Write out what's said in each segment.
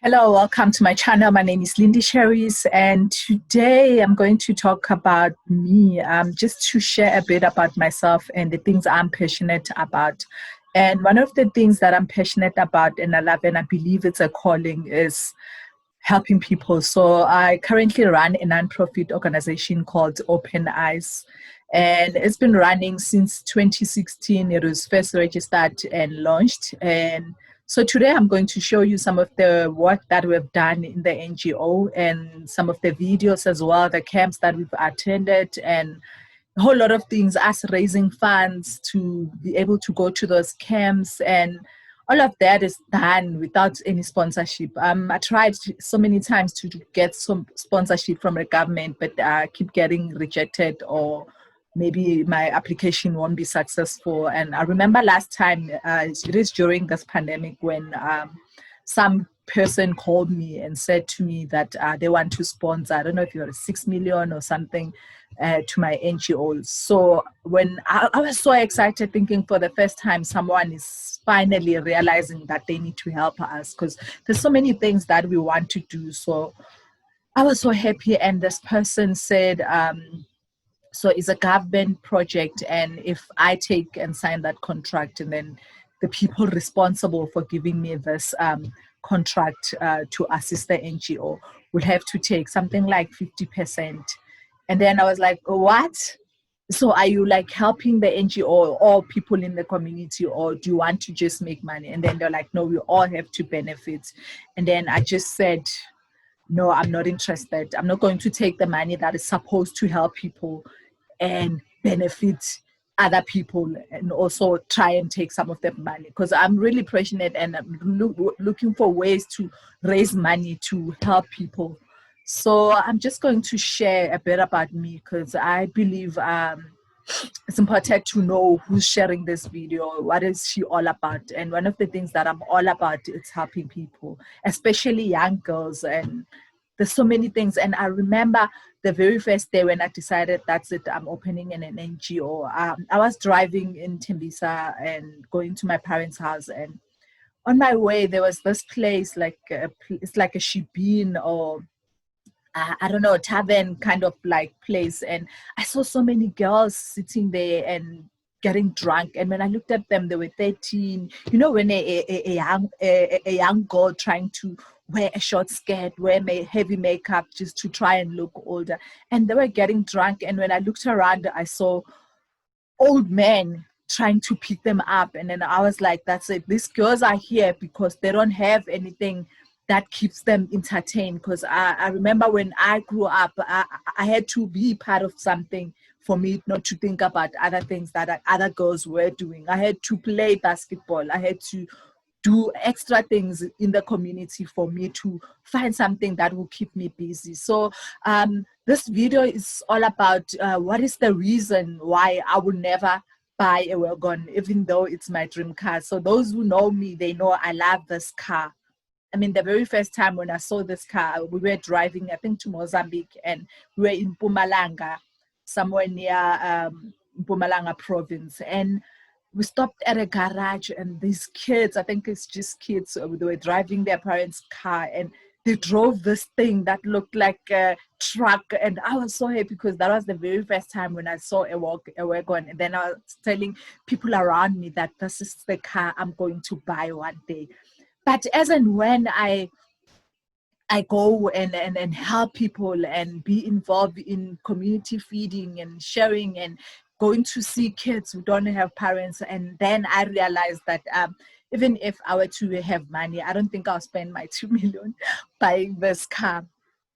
Hello, welcome to my channel. My name is Lindy Sherries, and today I'm going to talk about me, just to share a bit about myself and the things I'm passionate about. And one of the things that I'm passionate about and I love, and I believe it's a calling, is helping people. So I currently run a nonprofit organization called Open Eyes, and it's been running since 2016. It was first registered and launched. And so today I'm going to show you some of the work that we've done in the NGO and some of the videos as well, the camps that we've attended, and a whole lot of things, us raising funds to be able to go to those camps. And all of that is done without any sponsorship. I tried so many times to get some sponsorship from the government, but I keep getting rejected, or maybe my application won't be successful. And I remember last time, it is during this pandemic, when some person called me and said to me that they want to sponsor, I don't know if it was 6 million or something, to my NGOs. So when I was so excited, thinking for the first time someone is finally realizing that they need to help us, because there's so many things that we want to do. So I was so happy. And this person said, so it's a government project, and if I take and sign that contract, and then the people responsible for giving me this contract to assist the NGO will have to take something like 50%. And then I was like, what? So are you like helping the NGO or people in the community, or do you want to just make money? And then they're like, no, we all have to benefit. And then I just said, no, I'm not interested. I'm not going to take the money that is supposed to help people and benefit other people, and also try and take some of the money, because I'm really passionate and I'm looking for ways to raise money to help people. So I'm just going to share a bit about me, because I believe it's important to know who's sharing this video, what is she all about. And one of the things that I'm all about is helping people, especially young girls. And there's so many things. And I remember the very first day when I decided, that's it, I'm opening an NGO. I was driving in Tembisa and going to my parents' house, and on my way there was this place, like it's like a shebeen, or I don't know, tavern kind of like place. And I saw so many girls sitting there and getting drunk. And when I looked at them, they were 13. You know, when a young girl trying to wear a short skirt, wear heavy makeup just to try and look older. And they were getting drunk. And when I looked around, I saw old men trying to pick them up. And then I was like, that's it. These girls are here because they don't have anything that keeps them entertained. Because I remember when I grew up, I had to be part of something for me not to think about other things that other girls were doing. I had to play basketball. I had to do extra things in the community for me to find something that will keep me busy. So this video is all about what is the reason why I will never buy a wagon, even though it's my dream car. So those who know me, they know I love this car. I mean, the very first time when I saw this car, we were driving, I think, to Mozambique, and we were in Mpumalanga, somewhere near Mpumalanga province. And we stopped at a garage, and these kids, I think it's just kids, they were driving their parents' car, and they drove this thing that looked like a truck. And I was so happy, because that was the very first time when I saw a wagon. And then I was telling people around me that this is the car I'm going to buy one day. But as and when I go and help people and be involved in community feeding and sharing and going to see kids who don't have parents. And then I realized that even if I were to have money, I don't think I'll spend my 2 million buying this car.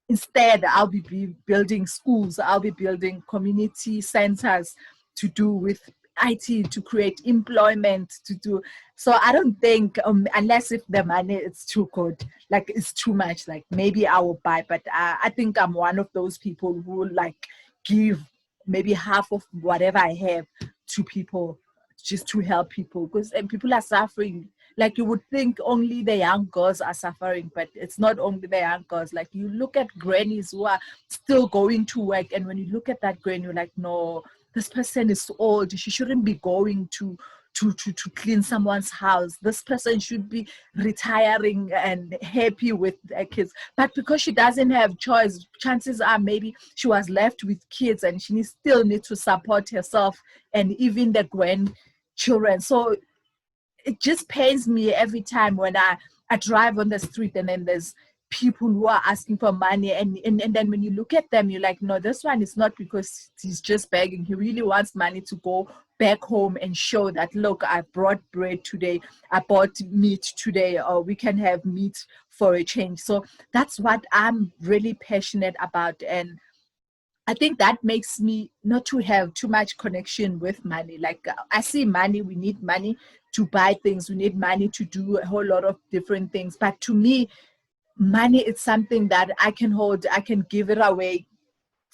Instead, I'll be building schools, I'll be building community centers to do with IT, to create employment, to do. So I don't think, unless if the money is too good, like it's too much, like maybe I will buy. But I think I'm one of those people who will like give maybe half of whatever I have to people, just to help people, because people are suffering. Like, you would think only the young girls are suffering, but it's not only the young girls. Like, you look at grannies who are still going to work, and when you look at that granny, you're like, no, this person is old, she shouldn't be going to to clean someone's house. This person should be retiring and happy with their kids. But because she doesn't have choice, chances are maybe she was left with kids and she still needs to support herself and even the grandchildren. So it just pains me every time when I drive on the street and then there's people who are asking for money, and then when you look at them, you're like, no, this one is not because he's just begging. He really wants money to go back home and show that, look, I brought bread today, I bought meat today, or we can have meat for a change. So that's what I'm really passionate about. And I think that makes me not to have too much connection with money. Like I see money, we need money to buy things, we need money to do a whole lot of different things. But to me, money is something that I can hold, I can give it away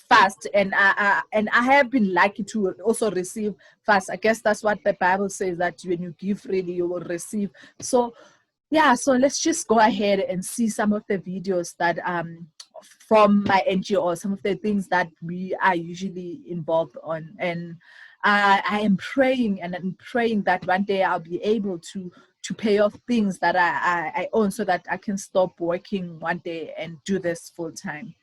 fast, and I have been lucky to also receive fast. I guess that's what the Bible says, that when you give freely, you will receive. So yeah, so let's just go ahead and see some of the videos that from my NGO, some of the things that we are usually involved on. And I am praying, and I'm praying that one day I'll be able to pay off things that I own, so that I can stop working one day and do this full time.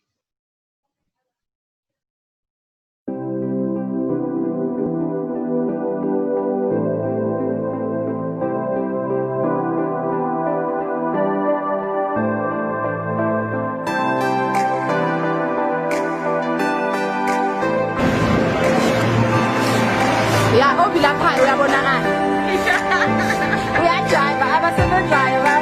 Yeah, we are going to we are driver, I was a driver.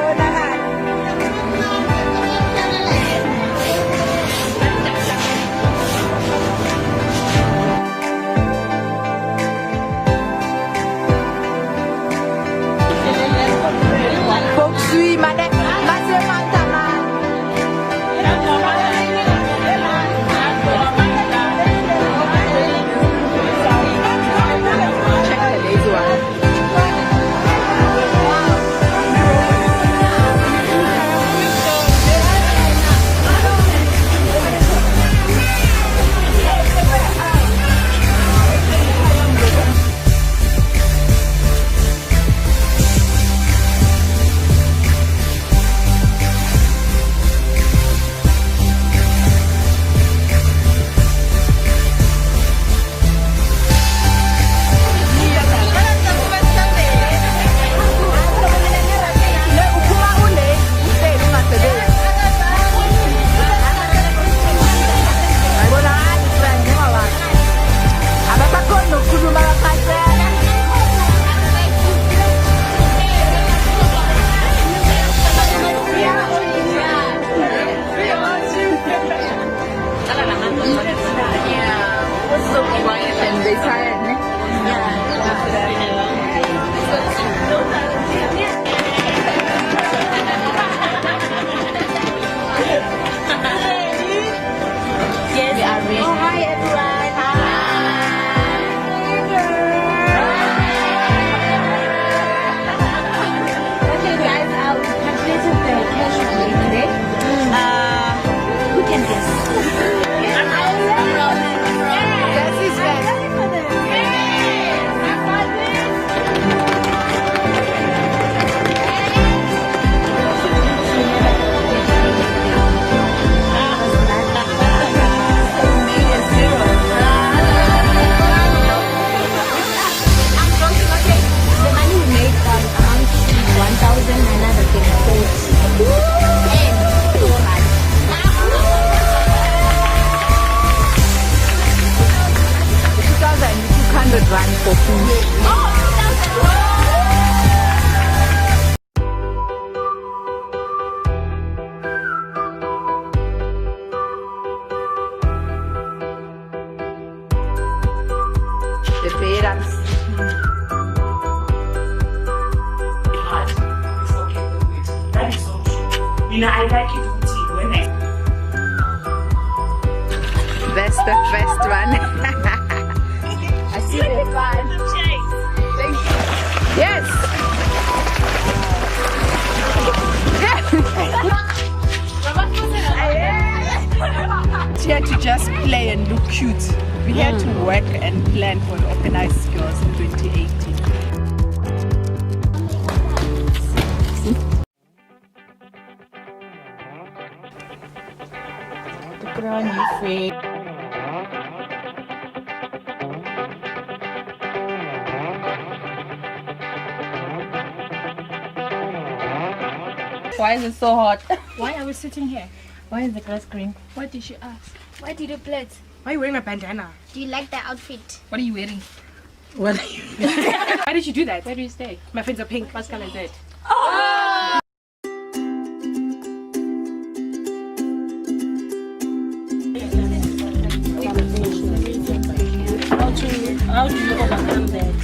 You know, I like it when That's the first one. I see the one. Thank you. Yes. Here to just play and look cute. We had to work and plan for the organized girls in 2018. Why is it so hot? Why are we sitting here? Why is the grass green? What did she ask? Why did you play it? Why are you wearing a bandana? Do you like the outfit? What are you wearing? What are you? Why did you do that? Where do you stay? My friends are pink. What color is it? How do you overcome that?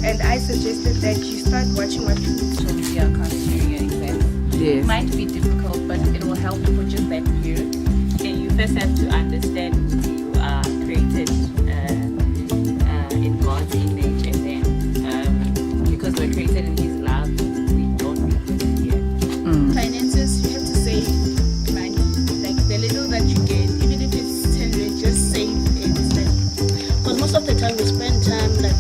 And I suggested that you start watching what So we are continuing your exam. It Yes. might be difficult, but it will help for just that period. And you first have to understand you are created in God's image, and then because we're created in His love, we don't regret it yet. Finances, you have to save money. Like the little that you get, even if it's 10 rand, just save it. Because most of the time we spend time like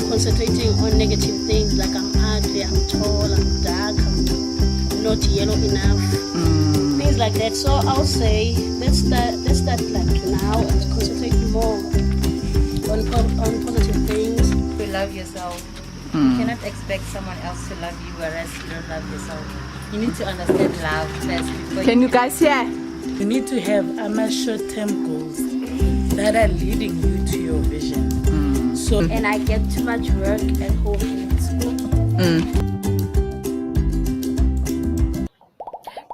concentrating on negative things, like I'm ugly, I'm tall, I'm dark, I'm not yellow enough, things like that. So I'll say let's start like now and concentrate more on positive things. You love yourself. You cannot expect someone else to love you whereas you don't love yourself. You need to understand love first before Can you guys hear? You need to have short-term goals that are leading you to your vision. So And I get too much work at home and at school.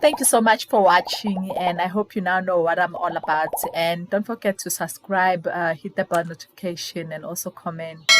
Thank you so much for watching, and I hope you now know what I'm all about. And don't forget to subscribe, hit the bell notification, and also comment.